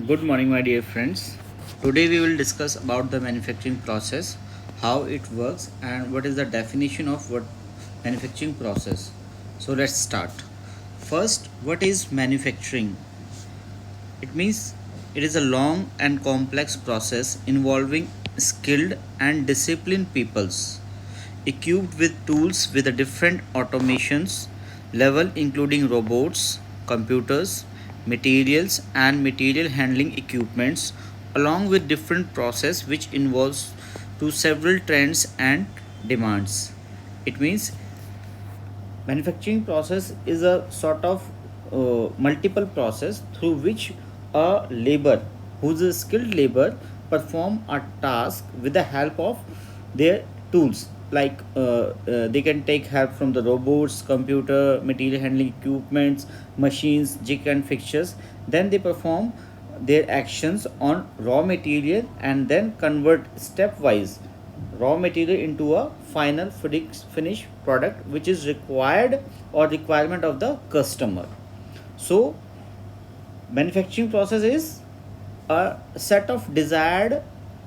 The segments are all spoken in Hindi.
Good morning, my dear friends. Today we will discuss about the manufacturing process, how it works, and what is the definition of what manufacturing process. So let's start. First, what is manufacturing? It means it is a long and complex process involving skilled and disciplined peoples equipped with tools with a different automations level including robots, computers, materials and material handling equipments along with different process which involves to several trends and demands. It means manufacturing process is a sort of multiple process through which a labor who's a skilled labor perform a task with the help of their tools like they can take help from the robots, computer, material handling equipments, machines, jig and fixtures. Then they perform their actions on raw material and then convert stepwise raw material into a final finished product which is required or requirement of the customer. So manufacturing process is a set of desired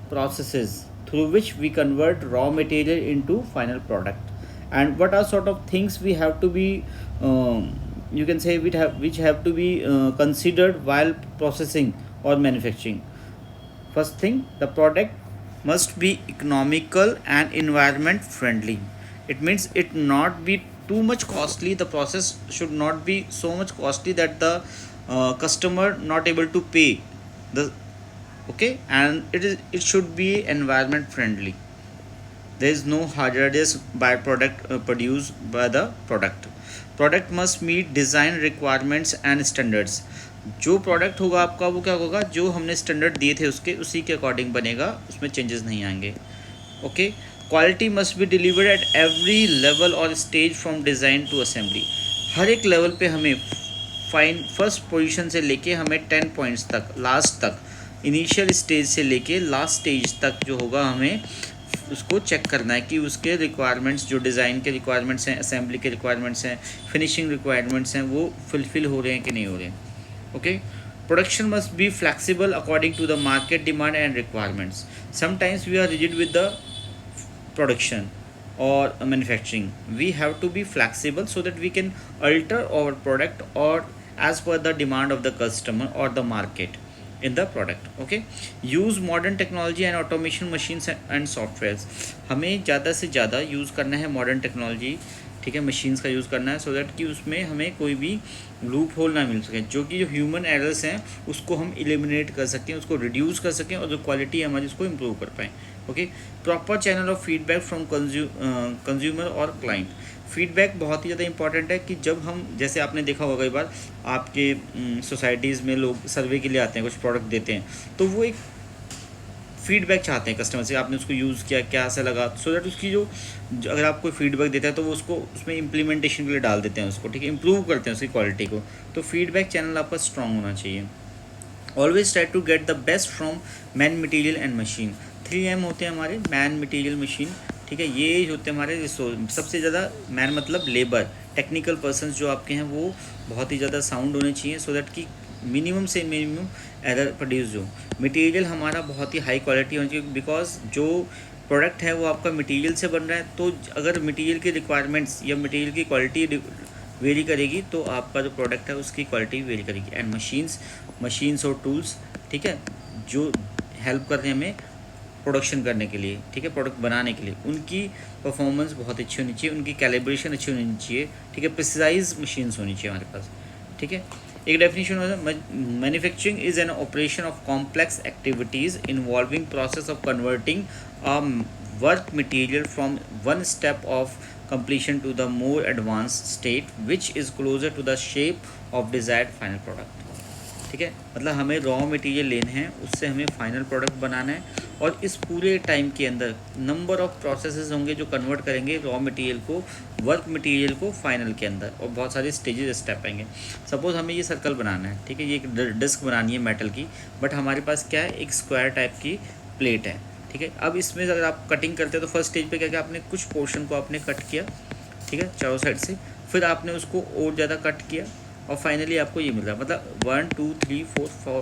processes through which we convert raw material into final product. And what are sort of things we have to be you can say which have to be considered while processing or manufacturing. First thing, the product must be economical and environment friendly. It means it not be too much costly. The process should not be so much costly that the customer not able to pay the okay, and it should be environment friendly. There is no hazardous byproduct produced by the product must meet design requirements and standards. जो प्रोडक्ट होगा आपका वो क्या होगा, जो हमने स्टैंडर्ड दिए थे उसके उसी के अकॉर्डिंग बनेगा, उसमें चेंजेस नहीं आएंगे. Okay. Quality must be delivered at every level और stage from design to assembly. हर एक लेवल पे हमें फाइन फर्स्ट पोजीशन से लेके हमें 10 पॉइंट्स तक लास्ट तक इनिशियल स्टेज से लेके लास्ट स्टेज तक जो होगा हमें उसको चेक करना है कि उसके रिक्वायरमेंट्स जो डिज़ाइन के रिक्वायरमेंट्स हैं, असेंबली के रिक्वायरमेंट्स हैं, फिनिशिंग रिक्वायरमेंट्स हैं, वो फुलफिल हो रहे हैं कि नहीं हो रहे हैं. Okay. Production must be flexible according to the market demand and requirements. Sometimes we are rigid with the production or manufacturing. We have to be flexible so that we can alter our product or as per the demand of the customer or the market in the product. Okay. Use modern technology and automation machines and softwares. हमें ज़्यादा से ज़्यादा यूज़ करना है मॉडर्न टेक्नोलॉजी, ठीक है, मशीन्स का यूज़ करना है सो दैट कि उसमें हमें कोई भी लूप होल ना मिल सके, जो कि जो ह्यूमन एरर्स हैं उसको हम एलिमिनेट कर सकें, उसको रिड्यूस कर सकें और जो क्वालिटी है हमारी उसको इम्प्रूव कर पाएँ. Okay. Proper channel of feedback from consumer और क्लाइंट. फीडबैक बहुत ही ज़्यादा इंपॉर्टेंट है कि जब हम, जैसे आपने देखा होगा कई बार आपके सोसाइटीज़ में लोग सर्वे के लिए आते हैं, कुछ प्रोडक्ट देते हैं, तो वो एक फीडबैक चाहते हैं कस्टमर से, आपने उसको यूज़ किया क्या ऐसा लगा, सो दैट उसकी जो अगर आप कोई फीडबैक देता है तो वो उसको उसमें इम्प्लीमेंटेशन के लिए डाल देते हैं उसको, ठीक है, इंप्रूव करते हैं उसकी क्वालिटी को. तो फीडबैक चैनल आपका स्ट्रॉन्ग होना चाहिए. Always try to get the best from man material and machine. 3M होते हैं हमारे, मैन मटीरियल मशीन, ठीक है. ये होते हैं हमारे रिसोर्स. सबसे ज़्यादा मैन मतलब लेबर, टेक्निकल पर्सनस जो आपके हैं वो बहुत ही ज़्यादा साउंड होने चाहिए सो दैट कि मिनिमम से मिनिमम एरर प्रोड्यूस हो. मटेरियल हमारा बहुत ही हाई क्वालिटी होनी चाहिए बिकॉज जो प्रोडक्ट है वो आपका मटेरियल से बन रहा है. तो अगर मटेरियल की रिक्वायरमेंट्स या मटेरियल की क्वालिटी वेरी करेगी तो आपका जो प्रोडक्ट है उसकी क्वालिटी वेरी करेगी. एंड मशीन्स और टूल्स, ठीक है, जो हेल्प कर रहे हैं हमें प्रोडक्शन करने के लिए, ठीक है, प्रोडक्ट बनाने के लिए, उनकी परफॉर्मेंस बहुत अच्छी होनी चाहिए, उनकी कैलिब्रेशन अच्छी होनी चाहिए, ठीक है, प्रिसाइज मशीन्स होनी चाहिए हमारे पास, ठीक है. एक डेफिनेशन होता है, manufacturing is an operation of complex activities involving process of converting a work material from one step of completion to the more advanced state which is closer to the shape of desired final product. ठीक है, मतलब हमें रॉ मटेरियल लेने हैं, उससे हमें फाइनल प्रोडक्ट बनाना है और इस पूरे टाइम के अंदर नंबर ऑफ प्रोसेसेस होंगे जो कन्वर्ट करेंगे रॉ मटेरियल को, वर्क मटेरियल को फाइनल के अंदर, और बहुत सारे स्टेजेस स्टेप आएंगे. सपोज हमें ये सर्कल बनाना है, ठीक है, ये एक डिस्क बनानी है मेटल की, बट हमारे पास क्या है, एक स्क्वायर टाइप की प्लेट है, ठीक है. अब इसमें अगर आप कटिंग करते हैं तो फर्स्ट स्टेज पे क्या किया आपने, कुछ पोर्शन को आपने कट किया, ठीक है, चारों साइड से, फिर आपने उसको और ज़्यादा कट किया, और फाइनली आपको ये मिल रहा है, मतलब 1 2 3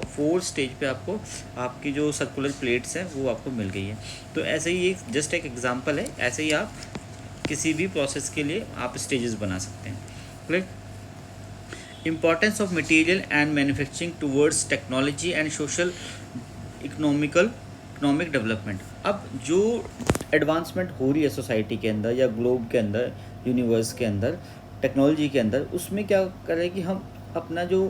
4 स्टेज पे आपको आपकी जो सर्कुलर प्लेट्स हैं वो आपको मिल गई है। तो ऐसे ही एक जस्ट एक एग्जांपल है, ऐसे ही आप किसी भी प्रोसेस के लिए आप स्टेजेस बना सकते हैं। Clear. Importance of material and manufacturing towards technology and social economic development. अब जो एडवांसमेंट हो रही है सोसाइटी के अंदर या ग्लोब के अंदर, यूनिवर्स के अंदर, टेक्नोलॉजी के अंदर, उसमें क्या कर रहे हैं कि हम अपना जो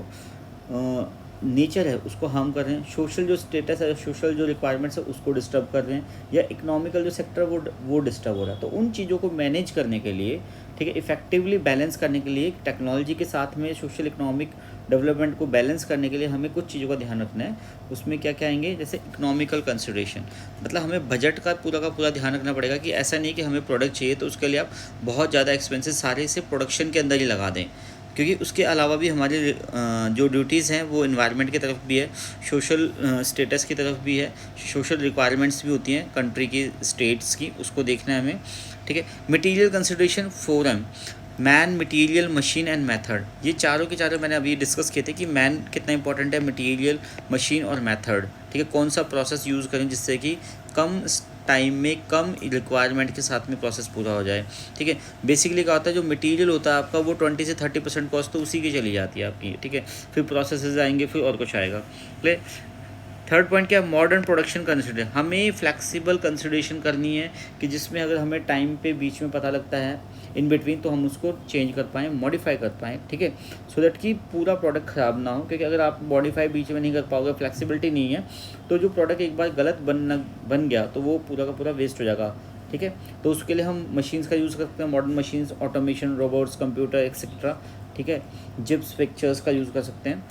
नेचर है उसको हार्म कर रहे हैं, सोशल जो स्टेटस है, सोशल जो रिक्वायरमेंट्स है उसको डिस्टर्ब कर रहे हैं, या इकोनॉमिकल जो सेक्टर वो डिस्टर्ब हो रहा है। तो उन चीज़ों को मैनेज करने के लिए, ठीक है, इफेक्टिवली बैलेंस करने के लिए, टेक्नोलॉजी के साथ में सोशल इकोनॉमिक डेवलपमेंट को बैलेंस करने के लिए हमें कुछ चीज़ों का ध्यान रखना है। उसमें क्या क्या आएंगे, जैसे इकोनॉमिकल कंसिडरेशन, मतलब हमें बजट का पूरा ध्यान रखना पड़ेगा कि ऐसा नहीं कि हमें प्रोडक्ट चाहिए तो उसके लिए आप बहुत ज़्यादा एक्सपेंसेस सारे से प्रोडक्शन के अंदर ही लगा दें, क्योंकि उसके अलावा भी हमारे जो ड्यूटीज़ हैं वो इन्वायरमेंट की तरफ भी है, सोशल स्टेटस की तरफ भी है, सोशल रिक्वायरमेंट्स भी होती हैं कंट्री की, स्टेट्स की, उसको देखना है हमें। ठीक है। Material consideration forum, man, material, machine and method, ये चारों के चारों मैंने अभी डिस्कस किए थे कि मैन कितना इंपॉर्टेंट है, मटेरियल, मशीन और मेथड। ठीक है, कौन सा प्रोसेस यूज़ करें जिससे कि कम टाइम में कम रिक्वायरमेंट के साथ में प्रोसेस पूरा हो जाए। ठीक है। बेसिकली क्या होता है, जो मटेरियल होता है आपका वो 20 से 30% कॉस्ट तो उसी की चली जाती है आपकी। ठीक है, फिर प्रोसेसेस आएंगे, फिर और कुछ आएगा। प्ले थर्ड पॉइंट क्या है, मॉडर्न प्रोडक्शन कंसिडर, हमें फ्लेक्सिबल कंसिडरेशन करनी है कि जिसमें अगर हमें टाइम पे बीच में पता लगता है इन बिटवीन तो हम उसको चेंज कर पाएँ, मॉडिफाई कर पाएँ। ठीक है, सो दैट कि पूरा प्रोडक्ट ख़राब ना हो, क्योंकि अगर आप मॉडिफाई बीच में नहीं कर पाओगे, फ्लेक्सिबिलिटी नहीं है, तो जो प्रोडक्ट एक बार गलत बन गया तो वो पूरा का पूरा वेस्ट हो जाएगा। ठीक है, तो उसके लिए हम मशीन्स का यूज़ कर सकते हैं, modern machines, automation, robots, computer etcetera. ठीक है, जिप्स, पिक्चर्स का यूज़ कर सकते हैं।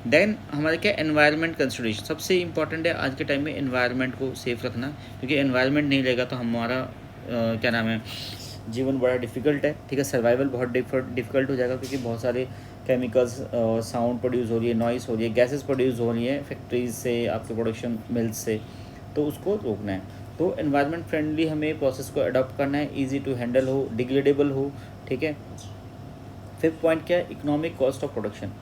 देन हमारे क्या, एनवायरनमेंट कंसिडरेशन, सबसे इंपॉर्टेंट है आज के टाइम में एनवायरनमेंट को सेफ रखना, क्योंकि एनवायरनमेंट नहीं रहेगा तो हमारा क्या नाम है, जीवन बड़ा डिफ़िकल्ट है। ठीक है, सर्वाइवल बहुत डिफ़िकल्ट हो जाएगा, क्योंकि बहुत सारे केमिकल्स, साउंड प्रोड्यूस हो रही है, नॉइस हो रही है, गैसेस प्रोड्यूस हो रही हैं फैक्ट्रीज से, आपके प्रोडक्शन मिल्स से, तो उसको रोकना है। तो एनवायरनमेंट फ्रेंडली हमें प्रोसेस को अडॉप्ट करना है, ईजी टू हैंडल हो, डिग्रेडेबल हो। ठीक है। फिफ्थ पॉइंट क्या है, economic cost of production,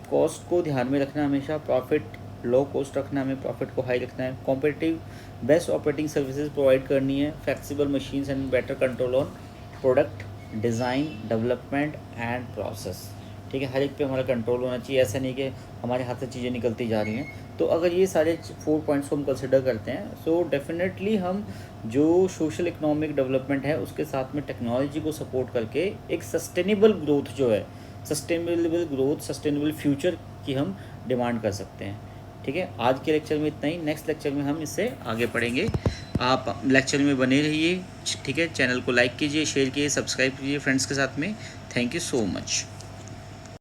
cost को ध्यान में रखना, हमेशा प्रॉफिट लो कॉस्ट रखना, हमें प्रॉफिट को हाई रखना है, competitive best operating services provide करनी है, flexible machines and better control on product design, development and process. ठीक है, हर एक पे हमारा कंट्रोल होना चाहिए, ऐसा नहीं कि हमारे हाथ से चीज़ें निकलती जा रही हैं। तो अगर ये सारे 4 पॉइंट्स को हम कंसिडर करते हैं, सो डेफिनेटली हम जो सोशल इकोनॉमिक डेवलपमेंट है उसके साथ में टेक्नोलॉजी को सपोर्ट करके एक सस्टेनेबल ग्रोथ जो है, सस्टेनेबल ग्रोथ, सस्टेनेबल फ्यूचर की हम डिमांड कर सकते हैं। ठीक है, आज के लेक्चर में इतना ही, नेक्स्ट लेक्चर में हम इससे आगे पढ़ेंगे। आप लेक्चर में बने रहिए। ठीक है, चैनल को लाइक कीजिए, शेयर कीजिए, सब्सक्राइब कीजिए फ्रेंड्स के साथ में। Thank you so much.